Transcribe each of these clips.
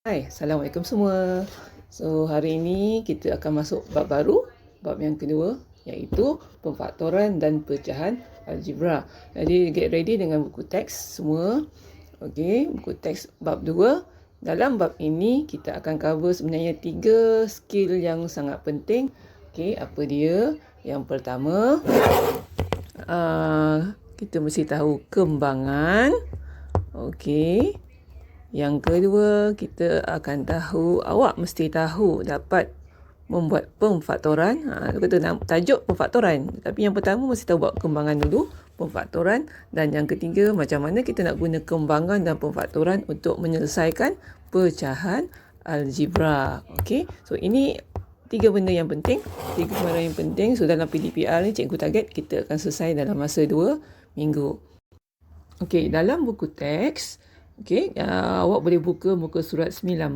Hai, Assalamualaikum semua. So, hari ini kita akan masuk bab baru, bab yang kedua, iaitu pemfaktoran dan pecahan algebra. Jadi, get ready dengan buku teks semua. Okey, buku teks bab 2. Dalam bab ini, kita akan cover sebenarnya 3 skill yang sangat penting. Okey, apa dia? Yang pertama, kita mesti tahu kembangan. Okey. Yang kedua, kita akan tahu, awak mesti tahu dapat membuat pemfaktoran. Kata tajuk pemfaktoran. Tapi yang pertama mesti tahu buat kembangan dulu, pemfaktoran. Dan yang ketiga, macam mana kita nak guna kembangan dan pemfaktoran untuk menyelesaikan pecahan algebra. Okey, so ini 3 benda yang penting. 3 benda yang penting. So dalam PDPR ni, cikgu target kita akan selesai dalam masa 2 minggu. Okey, dalam buku teks, okey, awak boleh buka muka surat 19.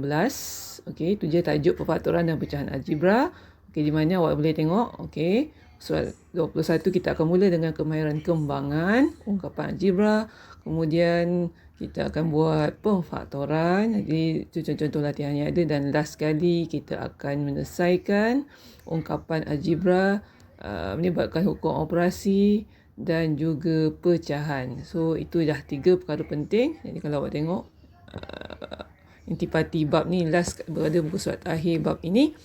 Okey, itu je tajuk pemfaktoran dan pecahan algebra. Okey, di mana awak boleh tengok. Okey, surat 21 kita akan mula dengan kemahiran kembangan, ungkapan algebra. Kemudian kita akan buat pemfaktoran. Jadi itu contoh-contoh latihan yang ada. Dan last sekali kita akan menyelesaikan ungkapan algebra, melibatkan hukum operasi dan juga pecahan. So itu dah 3 perkara penting. Jadi kalau awak tengok intipati bab ni last berada buku surat akhir bab ini,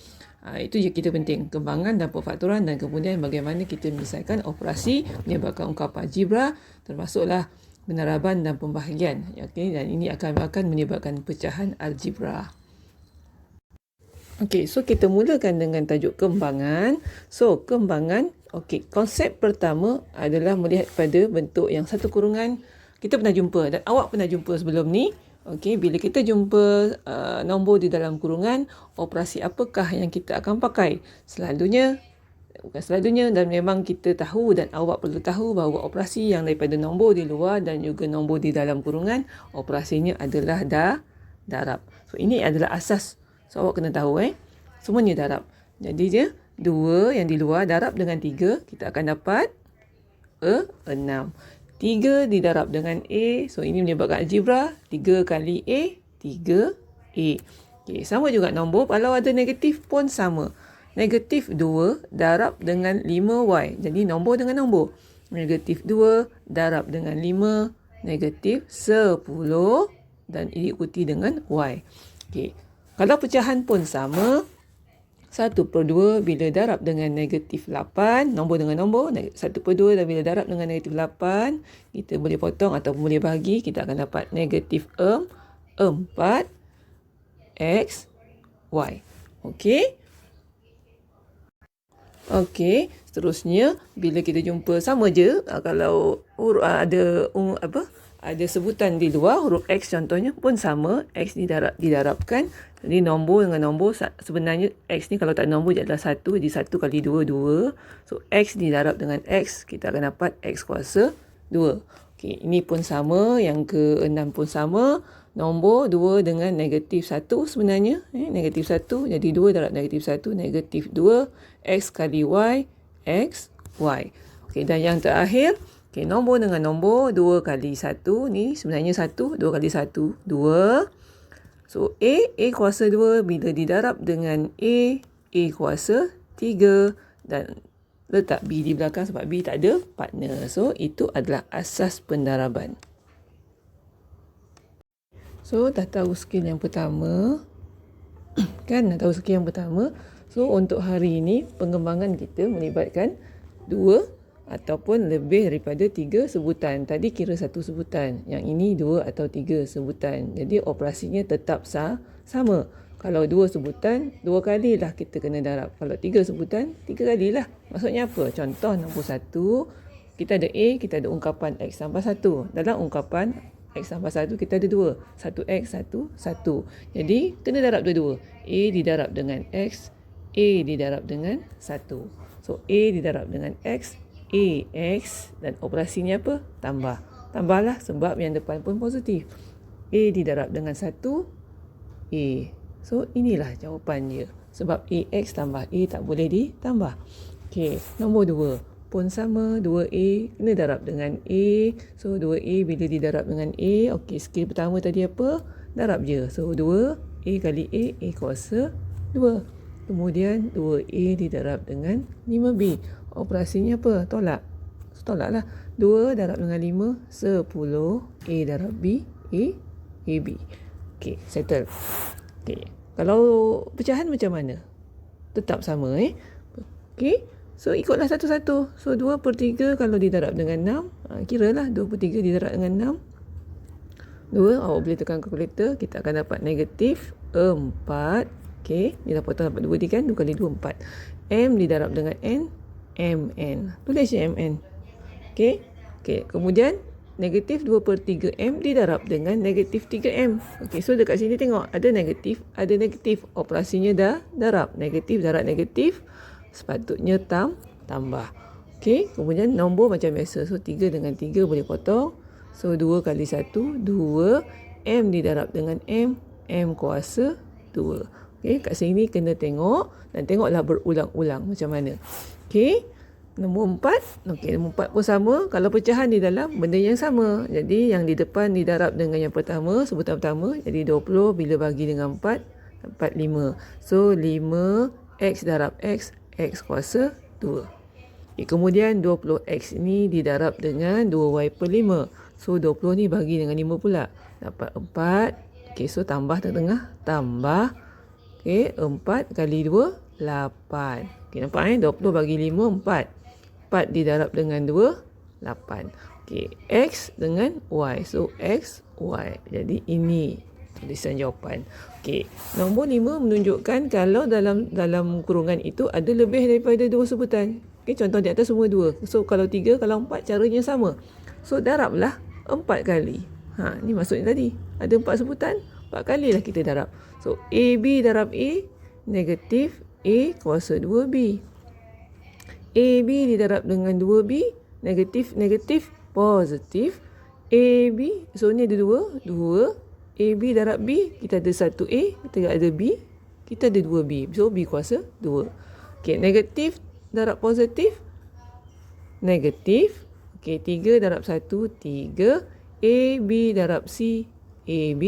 itu je kita penting, kembangan dan pemfaktoran, dan kemudian bagaimana kita menyelesaikan operasi menyebabkan ungkapan algebra, termasuklah peneraban dan pembahagian. Okay, dan ini akan menyebabkan pecahan algebra. Okey, so kita mulakan dengan tajuk kembangan. So, kembangan, okey, konsep pertama adalah melihat pada bentuk yang satu kurungan. Kita pernah jumpa dan awak pernah jumpa sebelum ni. Okey, bila kita jumpa nombor di dalam kurungan, operasi apakah yang kita akan pakai? Bukan selalunya, dan memang kita tahu dan awak perlu tahu bahawa operasi yang daripada nombor di luar dan juga nombor di dalam kurungan, operasinya adalah darab. So, ini adalah asas. So, awak kena tahu semuanya darab. Jadi je 2 yang di luar darab dengan 3, kita akan dapat 6. 3 didarab dengan A. So, ini menyebabkan algebra. 3 kali A, 3A. Okay, sama juga nombor. Kalau ada negatif pun sama. Negatif 2 darab dengan 5Y. Jadi, nombor dengan nombor. Negatif 2 darab dengan 5. Negatif 10. Dan diikuti dengan Y. Okay. Kalau pecahan pun sama, 1/2 bila darab dengan negatif 8, nombor dengan nombor, 1/2 dan bila darab dengan negatif 8, kita boleh potong ataupun boleh bahagi, kita akan dapat negatif 4 X, Y. Okey? Okey, seterusnya, bila kita jumpa sama je, kalau ada sebutan di luar, huruf X contohnya pun sama, X didarabkan. Jadi nombor dengan nombor, sebenarnya X ni kalau tak nombor dia adalah 1, jadi 1 kali 2, 2. So X didarab dengan X, kita akan dapat X kuasa 2. Okey, ini pun sama, yang ke-6 pun sama. Nombor 2 dengan negatif 1 sebenarnya, negatif 1, jadi 2 darab negatif 1, negatif 2, X kali Y, X, Y. Okey, dan yang terakhir, okey, nombor dengan nombor, 2 kali 1, ni sebenarnya 1, 2 kali 1, 2. So, A kuasa 2 bila didarab dengan A kuasa 3. Dan letak B di belakang sebab B tak ada partner. So, itu adalah asas pendaraban. So, dah tahu skill yang pertama. Kan, dah tahu skill yang pertama. So, untuk hari ini, pengembangan kita melibatkan 2 ataupun lebih daripada 3 sebutan. Tadi kira 1 sebutan. Yang ini 2 atau 3 sebutan. Jadi operasinya tetap sama. Kalau 2 sebutan, 2 kalilah kita kena darab. Kalau 3 sebutan, 3 kalilah. Maksudnya apa? Contoh nombor 1, kita ada A, kita ada ungkapan X tambah 1. Dalam ungkapan X tambah 1, kita ada 2. 1X, 1. Jadi, kena darab dua-dua. A didarab dengan X, A didarab dengan 1. So, A didarab dengan X, AX, dan operasinya apa? Tambah. Tambahlah sebab yang depan pun positif. A didarab dengan 1, A. So, inilah jawapan dia. Sebab AX tambah A tak boleh ditambah. Okey, nombor 2 pun sama, 2A kena darab dengan A. So, 2A bila didarab dengan A, okey, skill pertama tadi apa? Darab je. So, 2 A kali A kuasa 2. Kemudian 2A didarab dengan 5B. Operasinya apa? Tolak. Tolak lah. 2 darab dengan 5, 10. A darab B, AB. Okey, settle. Okey. Kalau pecahan macam mana? Tetap sama Okey. So ikutlah satu-satu. So 2/3 kalau didarab dengan 6. Kiralah 2/3 didarab dengan 6. 2, awak boleh tekan kalkulator. Kita akan dapat negatif 4. Okey. Ni dah potong dapat 2 ni kan. 2 kali 2, 4. M didarab dengan N. MN. Tulis je MN. Okey. Okey. Kemudian negatif 2/3 M didarab dengan negatif 3M. Okey, so dekat sini tengok ada negatif, ada negatif. Operasinya dah darab. Negatif darab negatif, sepatutnya tambah. Okey, kemudian nombor macam biasa. So 3 dengan 3 boleh potong. So 2 kali 1, 2. M didarab dengan M, M kuasa 2. Okey, kat sini kena tengok dan tengoklah berulang-ulang macam mana. Okey. Nombor 4. Okey, nombor 4 pun sama. Kalau pecahan di dalam benda yang sama. Jadi yang di depan didarab dengan yang pertama, sebutan pertama. Jadi 20 bila bagi dengan 4, dapat 5. So 5 X darab X, X kuasa 2. Okay, kemudian 20X ni didarab dengan 2Y/5. So 20 ni bagi dengan 5 pula. Dapat 4. Okey, so tambah tengah. Tambah. Okey, 4 kali 2, 8. Okey, nampak 20 bagi 5, 4. 4 didarab dengan 2, 8. Okey, X dengan Y. So, X, Y. Jadi, ini tulisan jawapan. Okey, nombor 5 menunjukkan kalau dalam kurungan itu ada lebih daripada 2 sebutan. Okey, contoh di atas semua 2. So, kalau 3, kalau 4, caranya sama. So, darablah 4 kali. Ni maksudnya tadi. Ada 4 sebutan, 4 kalilah kita darab. So, AB darab A, negatif A kuasa 2B. AB didarab dengan 2B, negatif, negatif, positif. AB, so ni ada 2. AB darab B, kita ada 1A, kita ada B, kita ada 2B. So B kuasa 2. Okey, negatif darab positif, negatif. Okey, 3 darab 1, 3. AB darab C, AB,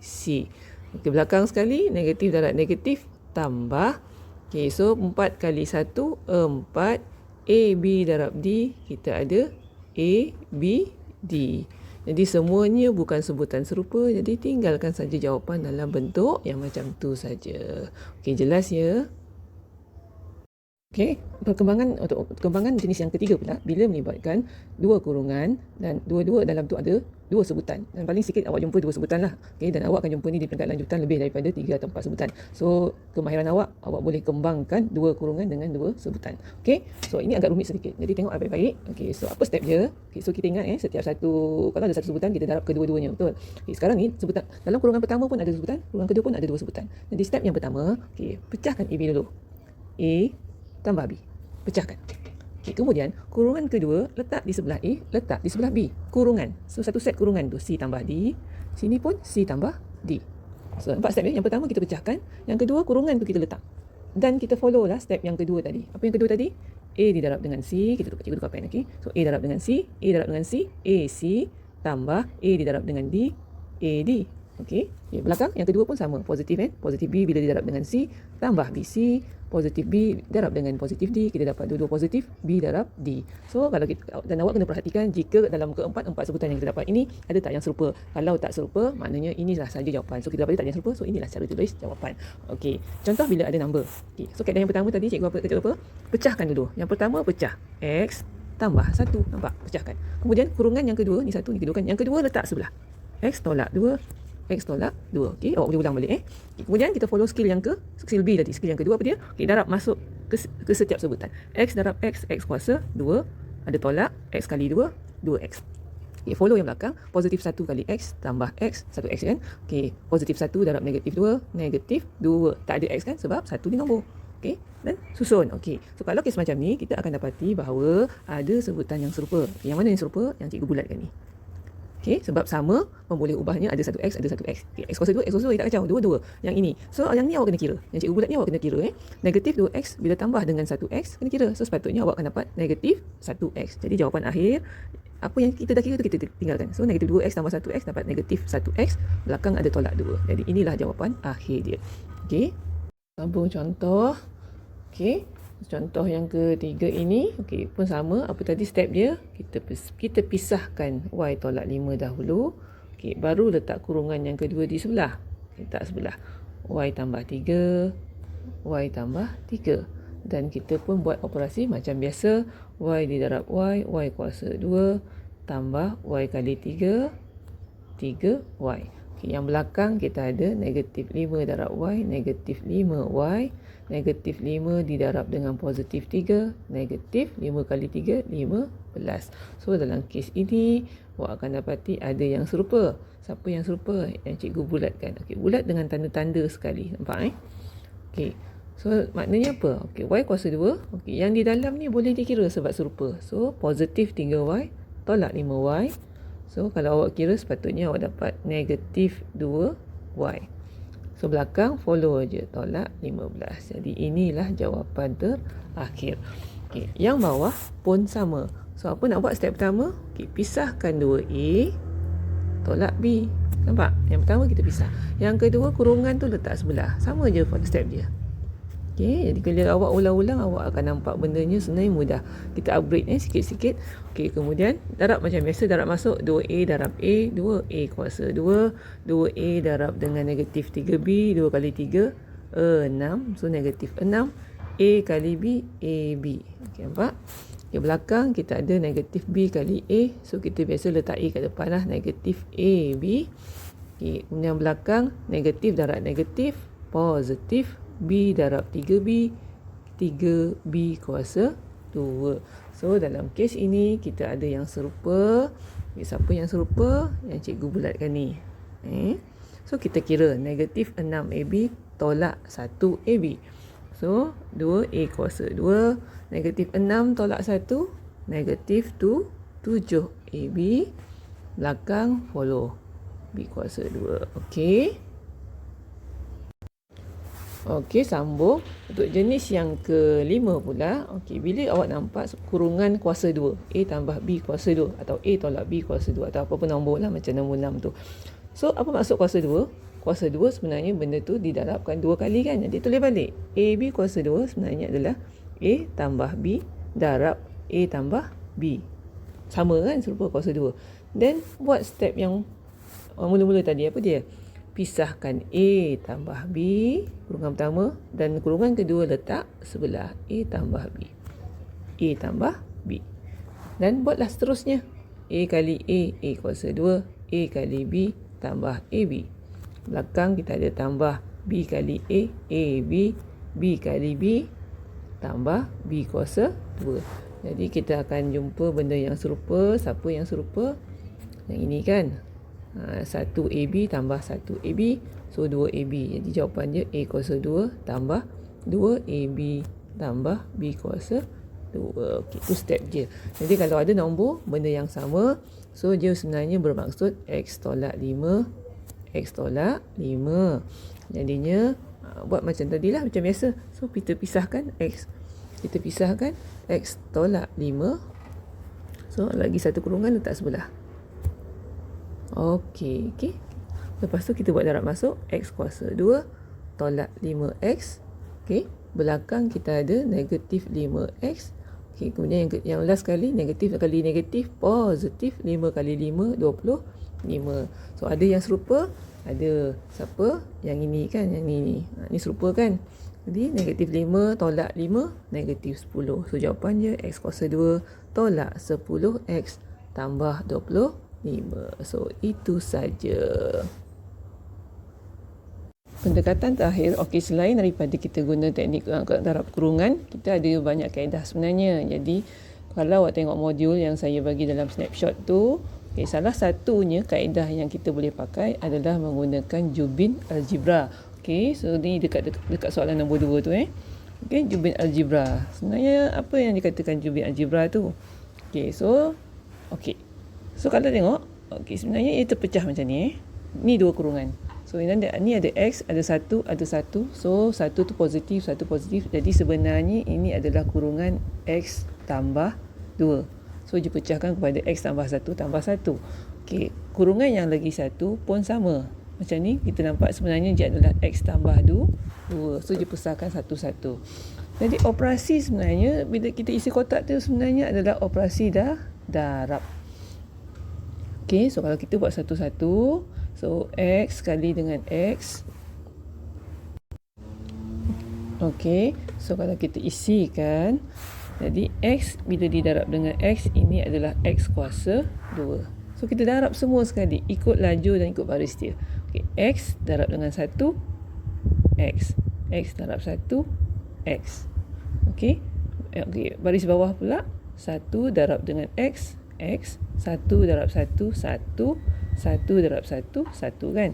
C. Okey, belakang sekali, negatif darab negatif, tambah. Okey, so 4 kali 1, 4. A, B darab D, kita ada A, B, D. Jadi semuanya bukan sebutan serupa. Jadi tinggalkan saja jawapan dalam bentuk yang macam tu saja. Okey, jelas ya? Okey, perkembangan jenis yang ketiga pula bila melibatkan dua kurungan dan dua-dua dalam tu ada dua sebutan. Dan paling sikit awak jumpa dua sebutan lah. Okey, dan awak akan jumpa ni di peringkat lanjutan lebih daripada 3 atau 4 sebutan. So, kemahiran awak boleh kembangkan dua kurungan dengan dua sebutan. Okey, so ini agak rumit sedikit. Jadi tengok baik-baik. Okey, so apa step dia? Okey, so kita ingat setiap satu, kalau ada satu sebutan kita darab kedua-duanya, betul? Okey, sekarang ni sebutan dalam kurungan pertama pun ada sebutan, kurungan kedua pun ada dua sebutan. Jadi step yang pertama, okey, pecahkan AB dulu. A tambah B. Pecahkan. Okay, kemudian, kurungan kedua letak di sebelah A, letak di sebelah B. Kurungan. So, satu set kurungan tu. C tambah D. Sini pun C tambah D. So, 4 step ya. Yang pertama kita pecahkan. Yang kedua, kurungan tu kita letak. Dan kita follow lah step yang kedua tadi. Apa yang kedua tadi? A didarab dengan C. Kita tukar pen. Okay? So, A darab dengan C. A darab dengan C. AC tambah A didarab dengan D. AD. Okey. Okay, belakang yang kedua pun sama. Positif Positif B bila didarab dengan C tambah BC. Positif B darab dengan positif D, kita dapat dua-dua positif B darab D. So kalau kita, dan awak kena perhatikan jika dalam keempat sebutan yang kita dapat ini ada tak yang serupa. Kalau tak serupa, maknanya inilah saja jawapan. So kita dapat tak yang serupa. So inilah cara tulis jawapan. Okey. Contoh bila ada number. Okey. So kaedah yang pertama tadi cikgu apa? Pecahkan dulu. Yang pertama pecah. X tambah 1. Nampak? Pecahkan. Kemudian kurungan yang kedua, ni satu, ni kedua kan. Yang kedua letak sebelah. X tolak 2. X tolak 2. Okey, awak boleh ulang balik Okay, kemudian kita follow skill yang skill B tadi. Skill yang kedua apa dia? Okey, darab masuk ke setiap sebutan. X darab X, X kuasa 2. Ada tolak, X kali 2, 2X. Okey, follow yang belakang. Positif 1 kali X tambah X, 1X kan? Okey, positif 1 darab negatif 2, negatif 2. Tak ada X kan? Sebab 1 ni nombor. Okey, dan susun. Okey, so kalau kes macam ni, kita akan dapati bahawa ada sebutan yang serupa. Yang mana yang serupa? Yang cikgu bulatkan ni. Okay, sebab sama, boleh ubahnya ada 1X, ada 1X. Okay, X kuasa 2, X kuasa 2, tak kacau. Dua-dua. Yang ini. So, yang ni awak kena kira. Yang cikgu bulat ni awak kena kira. Negatif 2X bila tambah dengan 1X, kena kira. So, sepatutnya awak akan dapat negatif 1X. Jadi, jawapan akhir apa yang kita dah kira tu kita tinggalkan. So negatif 2x tambah 1x dapat negatif 1x, belakang ada tolak 2. Jadi inilah jawapan akhir dia. Okey. Sambung contoh. Okey. Contoh yang ketiga ini, okey, pun sama. Apa tadi step dia? Kita pisahkan y tolak 5 dahulu. Okey, baru letak kurungan yang kedua di sebelah. Letak sebelah. Y tambah 3, y tambah 3. Dan kita pun buat operasi macam biasa. Y didarab y kuasa 2 tambah y kali 3, 3y. Okay, yang belakang kita ada negatif 5 darab y, negatif 5y. Negatif 5 didarab dengan positif 3, negatif 5 kali 3, 15. So dalam kes ini, awak akan dapati ada yang serupa. Siapa yang serupa? Yang cikgu bulatkan. Okay, bulat dengan tanda-tanda sekali. Nampak Okay. So maknanya apa? Okay, y kuasa 2. Okay, yang di dalam ni boleh dikira sebab serupa. So positif 3y tolak 5y. So kalau awak kira sepatutnya awak dapat negatif 2y. So belakang follow je tolak 15. Jadi inilah jawapan terakhir. Okay, yang bawah pun sama. So apa nak buat step pertama? Okay, pisahkan 2a tolak b. Nampak? Yang pertama kita pisah. Yang kedua kurungan tu letak sebelah. Sama je step dia. Okay, jadi kalau awak ulang-ulang, awak akan nampak bendanya sebenarnya mudah. Kita upgrade sikit-sikit. Okay, kemudian darab macam biasa, darab masuk 2a darab a, 2a kuasa 2, 2a darab dengan negatif 3b, 2 kali 3, 6. So negatif 6, a kali b, ab. Okay, nampak? Okay, belakang kita ada negatif b kali a. So kita biasa letak a kat depan lah, negatif ab. Okay, kemudian belakang negatif darab negatif, positif b darab 3b, 3b kuasa 2. So dalam kes ini kita ada yang serupa. Siapa yang serupa? Yang cikgu bulatkan ni. So kita kira negatif 6ab tolak 1ab. So 2a kuasa 2, negatif 6 tolak 1, negatif 7ab. Belakang follow b kuasa 2. Okey. Okey, sambung. Untuk jenis yang kelima pula, okey, bila awak nampak kurungan kuasa 2, A tambah B kuasa 2 atau A tolak B kuasa 2 atau apa pun nombor lah macam nombor 6 tu. So, apa maksud kuasa 2? Kuasa 2 sebenarnya benda tu didarabkan 2 kali kan. Jadi tulis balik. AB kuasa 2 sebenarnya adalah A tambah B darab A tambah B. Sama kan, serupa kuasa 2. Then, buat step yang mula-mula tadi, apa dia? Pisahkan A tambah B, kurungan pertama, dan kurungan kedua letak sebelah A tambah B. A tambah B. Dan buatlah seterusnya. A kali A kuasa 2, A kali B tambah AB. Belakang kita ada tambah B kali A, AB, B kali B tambah B kuasa 2. Jadi kita akan jumpa benda yang serupa. Siapa yang serupa? Yang ini kan? 1AB tambah 1AB. So 2AB. Jadi jawapan dia A kuasa 2 tambah 2AB tambah B kuasa 2. Okay, itu step je. Jadi kalau ada nombor benda yang sama, so dia sebenarnya bermaksud X tolak 5, X tolak 5. Jadinya buat macam tadilah, macam biasa. So kita pisahkan X. Kita pisahkan X tolak 5. So lagi satu kurungan letak sebelah. Okey. Lepas tu kita buat darab masuk X kuasa 2 tolak 5X. Okey. Belakang kita ada negatif 5X. Okey. Kemudian yang last kali negatif kali negatif, positif 5 kali 5, 25. So ada yang serupa. Ada siapa? Yang ini kan, yang ini. Ni serupa kan? Jadi negatif 5 tolak 5, negatif 10. So jawapan dia X kuasa 2 tolak 10X tambah 25. So itu saja. Pendekatan terakhir, okey, selain daripada kita guna teknik darab kurungan, kita ada banyak kaedah sebenarnya. Jadi kalau awak tengok modul yang saya bagi dalam snapshot tu, okay, salah satunya kaedah yang kita boleh pakai adalah menggunakan jubin algebra. Okey, so ni dekat soalan nombor 2 tu Okey, jubin algebra. Sebenarnya apa yang dikatakan jubin algebra tu? Okey, so So kalau tengok, okey, sebenarnya ia terpecah macam ni Ni dua kurungan. So ni ada X, ada 1, ada 1. So 1 tu positif, 1 positif. Jadi sebenarnya ini adalah kurungan X tambah 2. So, dipecahkan kepada X tambah 1 tambah 1. Okey, kurungan yang lagi satu pun sama. Macam ni, kita nampak sebenarnya dia adalah X tambah 2. So, dibesarkan satu-satu. Jadi, operasi sebenarnya, bila kita isi kotak tu sebenarnya adalah operasi darab. Okey, so kalau kita buat satu-satu, so X kali dengan X. Okey, so kalau kita isikan, jadi X bila didarab dengan X, ini adalah X kuasa 2. So kita darab semua sekali, ikut laju dan ikut baris dia. Okey, X darab dengan 1, X. X darab 1, X. Okey, baris bawah pula, 1 darab dengan X, X. 1 darab 1, 1. 1 darab 1, 1 kan.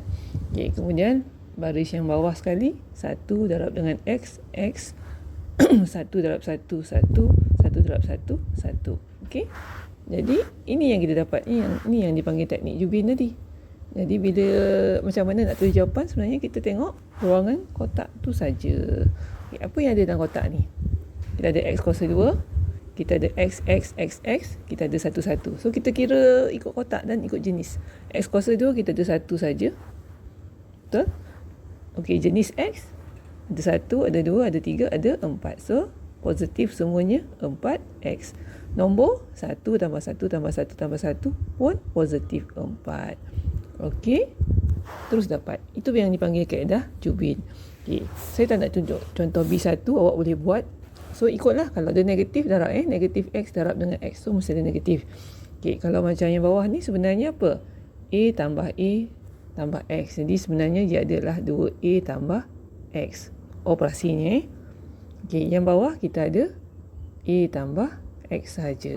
Okey, kemudian baris yang bawah sekali, 1 darab dengan X, X. 1 darab 1, 1. 1 darab 1, 1. Okey. Jadi, ini yang kita dapat. Ini yang dipanggil teknik Jubin tadi. Jadi, bila macam mana nak tulis jawapan, sebenarnya kita tengok ruangan kotak tu saja. Okay, apa yang ada dalam kotak ni? Kita ada X kuasa 2. Kita ada X, X, X, X. Kita ada 1, 1. So, kita kira ikut kotak dan ikut jenis. X kuasa 2, kita ada 1 saja. Betul? Okey, jenis X. Ada 1, ada 2, ada 3, ada 4. So, positif semuanya 4X. Nombor 1 tambah 1 tambah 1 tambah 1 pun positif 4. Okey. Terus dapat. Itu yang dipanggil kaedah Jubin. Okey. Saya tak nak tunjuk contoh B1, awak boleh buat. So, ikutlah. Kalau ada negatif, darab negatif X darab dengan X. So, mesti ada negatif. Okey. Kalau macam yang bawah ni sebenarnya apa? A tambah X. Jadi, sebenarnya dia adalah 2A tambah X. Operasinya. Okey. Yang bawah kita ada A tambah X saja.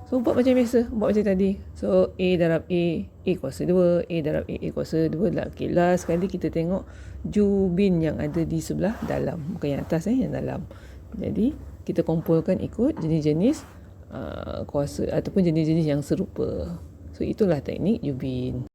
So, buat macam biasa. Buat macam tadi. So, A darab A kuasa 2. A darab A kuasa 2 lah. Okay, last sekali kita tengok Jubin yang ada di sebelah dalam. Bukan yang atas, yang dalam. Jadi, kita kumpulkan ikut jenis-jenis kuasa ataupun jenis-jenis yang serupa. So, itulah teknik Jubin.